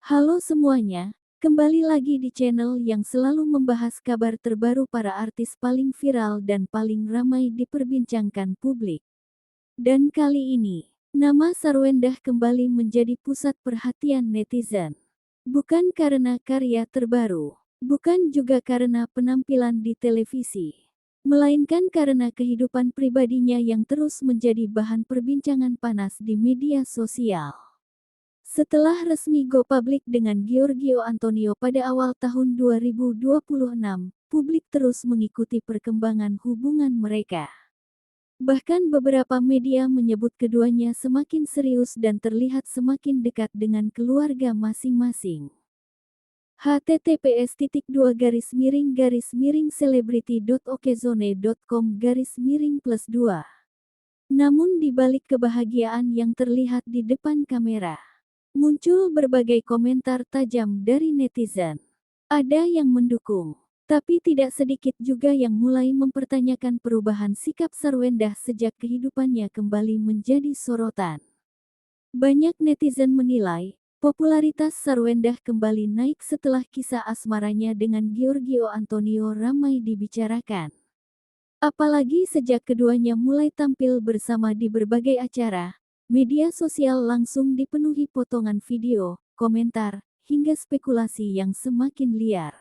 Halo semuanya, kembali lagi di channel yang selalu membahas kabar terbaru para artis paling viral dan paling ramai diperbincangkan publik. Dan kali ini, nama Sarwendah kembali menjadi pusat perhatian netizen. Bukan karena karya terbaru, bukan juga karena penampilan di televisi, melainkan karena kehidupan pribadinya yang terus menjadi bahan perbincangan panas di media sosial. Setelah resmi go public dengan Giorgio Antonio pada awal tahun 2026, publik terus mengikuti perkembangan hubungan mereka. Bahkan beberapa media menyebut keduanya semakin serius dan terlihat semakin dekat dengan keluarga masing-masing. https://celebrity.okezone.com/+2. Namun di balik kebahagiaan yang terlihat di depan kamera, muncul berbagai komentar tajam dari netizen. Ada yang mendukung, tapi tidak sedikit juga yang mulai mempertanyakan perubahan sikap Sarwendah sejak kehidupannya kembali menjadi sorotan. Banyak netizen menilai, popularitas Sarwendah kembali naik setelah kisah asmaranya dengan Giorgio Antonio ramai dibicarakan. Apalagi sejak keduanya mulai tampil bersama di berbagai acara, media sosial langsung dipenuhi potongan video, komentar, hingga spekulasi yang semakin liar.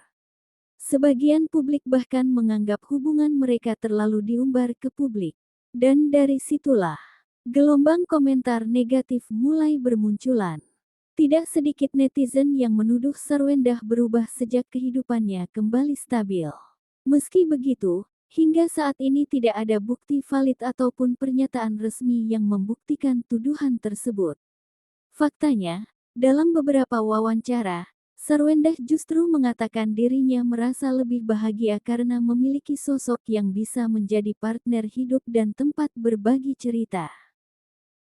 Sebagian publik bahkan menganggap hubungan mereka terlalu diumbar ke publik. Dan dari situlah, gelombang komentar negatif mulai bermunculan. Tidak sedikit netizen yang menuduh Sarwendah berubah sejak kehidupannya kembali stabil. Meski begitu, hingga saat ini tidak ada bukti valid ataupun pernyataan resmi yang membuktikan tuduhan tersebut. Faktanya, dalam beberapa wawancara, Sarwendah justru mengatakan dirinya merasa lebih bahagia karena memiliki sosok yang bisa menjadi partner hidup dan tempat berbagi cerita.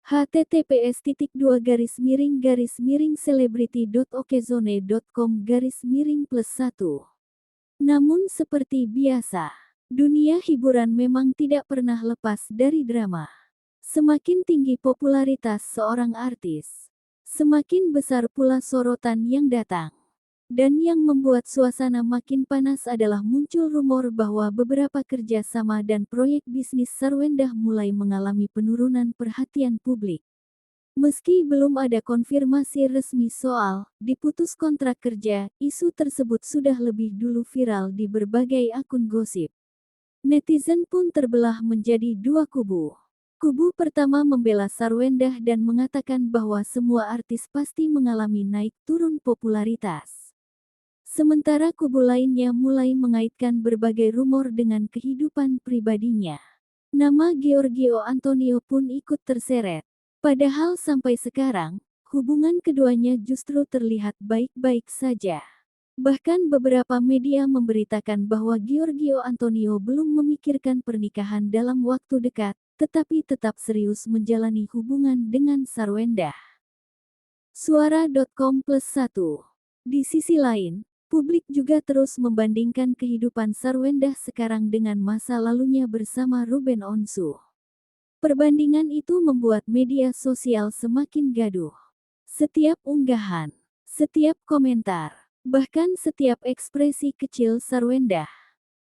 https://celebrity.okezone.com/+1. Namun seperti biasa, dunia hiburan memang tidak pernah lepas dari drama. Semakin tinggi popularitas seorang artis, semakin besar pula sorotan yang datang. Dan yang membuat suasana makin panas adalah muncul rumor bahwa beberapa kerja sama dan proyek bisnis Sarwendah mulai mengalami penurunan perhatian publik. Meski belum ada konfirmasi resmi soal diputus kontrak kerja, isu tersebut sudah lebih dulu viral di berbagai akun gosip. Netizen pun terbelah menjadi dua kubu. Kubu pertama membela Sarwendah dan mengatakan bahwa semua artis pasti mengalami naik turun popularitas. Sementara kubu lainnya mulai mengaitkan berbagai rumor dengan kehidupan pribadinya. Nama Giorgio Antonio pun ikut terseret. Padahal sampai sekarang, hubungan keduanya justru terlihat baik-baik saja. Bahkan beberapa media memberitakan bahwa Giorgio Antonio belum memikirkan pernikahan dalam waktu dekat, tetapi tetap serius menjalani hubungan dengan Sarwendah. Suara.com+1. Di sisi lain, publik juga terus membandingkan kehidupan Sarwendah sekarang dengan masa lalunya bersama Ruben Onsu. Perbandingan itu membuat media sosial semakin gaduh. Setiap unggahan, setiap komentar, bahkan setiap ekspresi kecil Sarwendah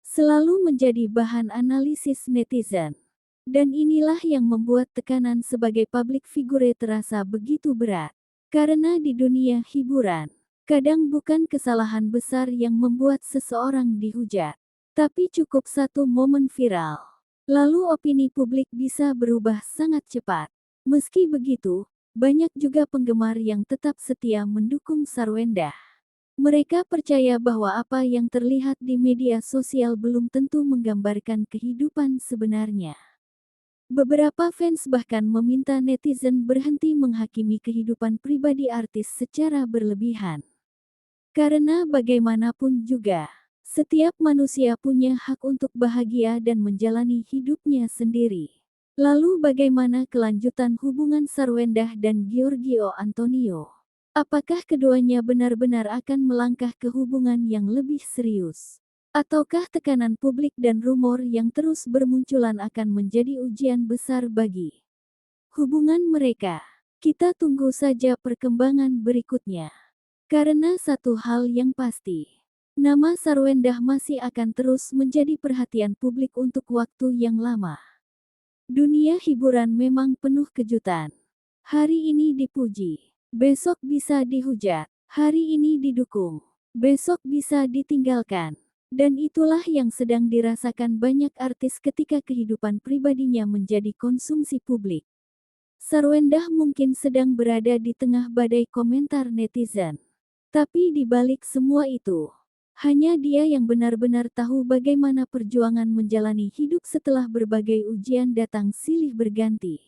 selalu menjadi bahan analisis netizen. Dan inilah yang membuat tekanan sebagai public figure terasa begitu berat. Karena di dunia hiburan, kadang bukan kesalahan besar yang membuat seseorang dihujat, tapi cukup satu momen viral. Lalu opini publik bisa berubah sangat cepat. Meski begitu, banyak juga penggemar yang tetap setia mendukung Sarwendah. Mereka percaya bahwa apa yang terlihat di media sosial belum tentu menggambarkan kehidupan sebenarnya. Beberapa fans bahkan meminta netizen berhenti menghakimi kehidupan pribadi artis secara berlebihan. Karena bagaimanapun juga, setiap manusia punya hak untuk bahagia dan menjalani hidupnya sendiri. Lalu bagaimana kelanjutan hubungan Sarwendah dan Giorgio Antonio? Apakah keduanya benar-benar akan melangkah ke hubungan yang lebih serius? Ataukah tekanan publik dan rumor yang terus bermunculan akan menjadi ujian besar bagi hubungan mereka? Kita tunggu saja perkembangan berikutnya. Karena satu hal yang pasti, nama Sarwendah masih akan terus menjadi perhatian publik untuk waktu yang lama. Dunia hiburan memang penuh kejutan. Hari ini dipuji, besok bisa dihujat. Hari ini didukung, besok bisa ditinggalkan. Dan itulah yang sedang dirasakan banyak artis ketika kehidupan pribadinya menjadi konsumsi publik. Sarwendah mungkin sedang berada di tengah badai komentar netizen. Tapi di balik semua itu, hanya dia yang benar-benar tahu bagaimana perjuangan menjalani hidup setelah berbagai ujian datang silih berganti.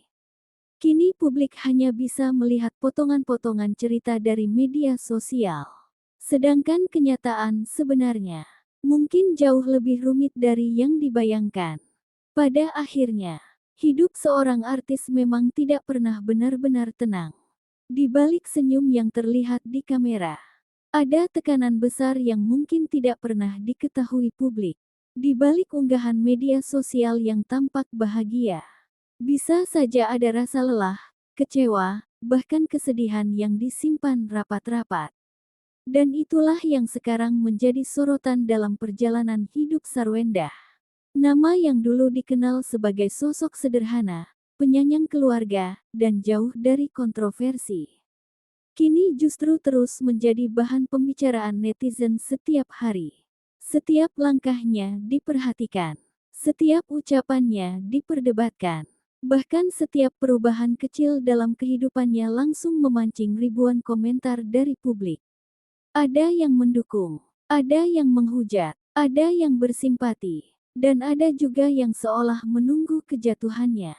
Kini publik hanya bisa melihat potongan-potongan cerita dari media sosial. Sedangkan kenyataan sebenarnya mungkin jauh lebih rumit dari yang dibayangkan. Pada akhirnya, hidup seorang artis memang tidak pernah benar-benar tenang. Di balik senyum yang terlihat di kamera, ada tekanan besar yang mungkin tidak pernah diketahui publik. Di balik unggahan media sosial yang tampak bahagia, bisa saja ada rasa lelah, kecewa, bahkan kesedihan yang disimpan rapat-rapat. Dan itulah yang sekarang menjadi sorotan dalam perjalanan hidup Sarwendah. Nama yang dulu dikenal sebagai sosok sederhana, penyayang keluarga, dan jauh dari kontroversi, kini justru terus menjadi bahan pembicaraan netizen setiap hari. Setiap langkahnya diperhatikan, setiap ucapannya diperdebatkan. Bahkan setiap perubahan kecil dalam kehidupannya langsung memancing ribuan komentar dari publik. Ada yang mendukung, ada yang menghujat, ada yang bersimpati, dan ada juga yang seolah menunggu kejatuhannya.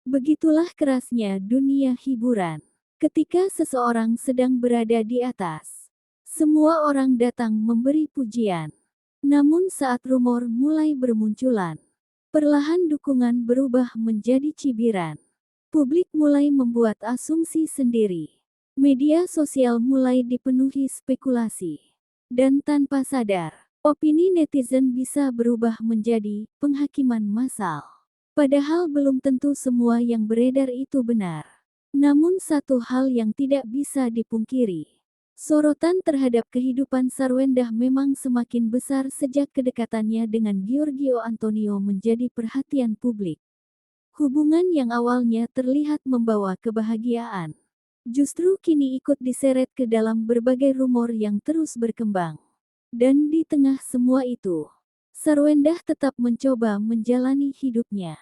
Begitulah kerasnya dunia hiburan. Ketika seseorang sedang berada di atas, semua orang datang memberi pujian. Namun saat rumor mulai bermunculan, perlahan dukungan berubah menjadi cibiran. Publik mulai membuat asumsi sendiri. Media sosial mulai dipenuhi spekulasi. Dan tanpa sadar, opini netizen bisa berubah menjadi penghakiman massal. Padahal belum tentu semua yang beredar itu benar. Namun satu hal yang tidak bisa dipungkiri, sorotan terhadap kehidupan Sarwendah memang semakin besar sejak kedekatannya dengan Giorgio Antonio menjadi perhatian publik. Hubungan yang awalnya terlihat membawa kebahagiaan, justru kini ikut diseret ke dalam berbagai rumor yang terus berkembang. Dan di tengah semua itu, Sarwendah tetap mencoba menjalani hidupnya.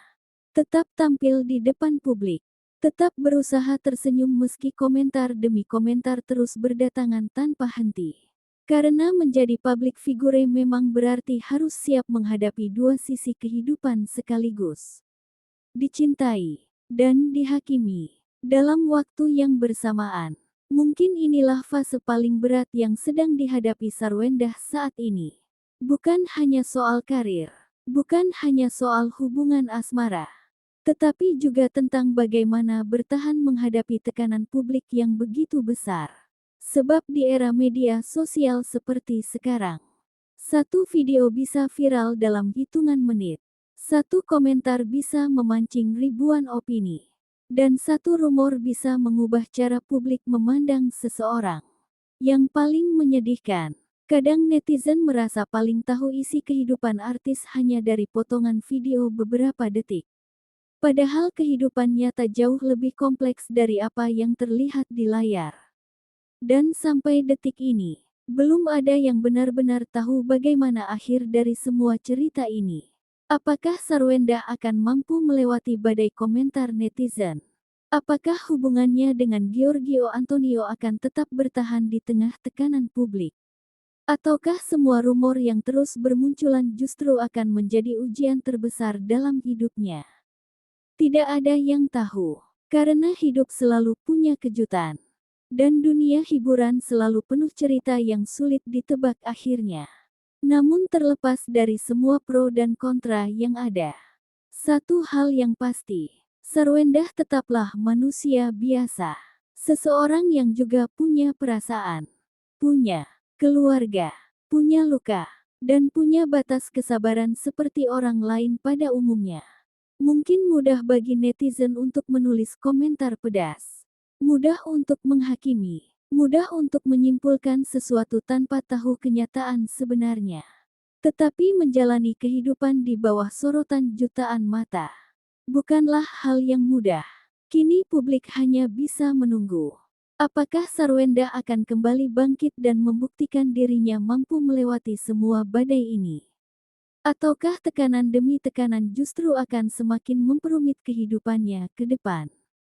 Tetap tampil di depan publik. Tetap berusaha tersenyum meski komentar demi komentar terus berdatangan tanpa henti. Karena menjadi public figure memang berarti harus siap menghadapi dua sisi kehidupan sekaligus. Dicintai dan dihakimi dalam waktu yang bersamaan. Mungkin inilah fase paling berat yang sedang dihadapi Sarwendah saat ini. Bukan hanya soal karir, bukan hanya soal hubungan asmara, tetapi juga tentang bagaimana bertahan menghadapi tekanan publik yang begitu besar. Sebab di era media sosial seperti sekarang, satu video bisa viral dalam hitungan menit. Satu komentar bisa memancing ribuan opini. Dan satu rumor bisa mengubah cara publik memandang seseorang. Yang paling menyedihkan, kadang netizen merasa paling tahu isi kehidupan artis hanya dari potongan video beberapa detik. Padahal kehidupan nyata jauh lebih kompleks dari apa yang terlihat di layar. Dan sampai detik ini, belum ada yang benar-benar tahu bagaimana akhir dari semua cerita ini. Apakah Sarwendah akan mampu melewati badai komentar netizen? Apakah hubungannya dengan Giorgio Antonio akan tetap bertahan di tengah tekanan publik? Ataukah semua rumor yang terus bermunculan justru akan menjadi ujian terbesar dalam hidupnya? Tidak ada yang tahu, karena hidup selalu punya kejutan. Dan dunia hiburan selalu penuh cerita yang sulit ditebak akhirnya. Namun terlepas dari semua pro dan kontra yang ada, satu hal yang pasti, Sarwendah tetaplah manusia biasa. Seseorang yang juga punya perasaan, punya keluarga, punya luka, dan punya batas kesabaran seperti orang lain pada umumnya. Mungkin mudah bagi netizen untuk menulis komentar pedas, mudah untuk menghakimi, Mudah untuk menyimpulkan sesuatu tanpa tahu kenyataan sebenarnya. Tetapi menjalani kehidupan di bawah sorotan jutaan mata bukanlah hal yang mudah. Kini publik hanya bisa menunggu. Apakah Sarwenda akan kembali bangkit dan membuktikan dirinya mampu melewati semua badai ini? Ataukah tekanan demi tekanan justru akan semakin memperumit kehidupannya ke depan?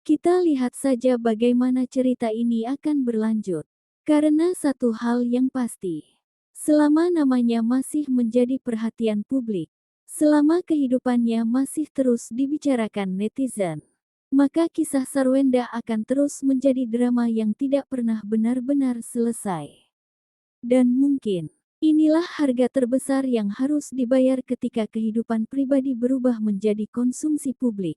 Kita lihat saja bagaimana cerita ini akan berlanjut. Karena satu hal yang pasti, selama namanya masih menjadi perhatian publik, selama kehidupannya masih terus dibicarakan netizen, maka kisah Sarwenda akan terus menjadi drama yang tidak pernah benar-benar selesai. Dan mungkin, inilah harga terbesar yang harus dibayar ketika kehidupan pribadi berubah menjadi konsumsi publik.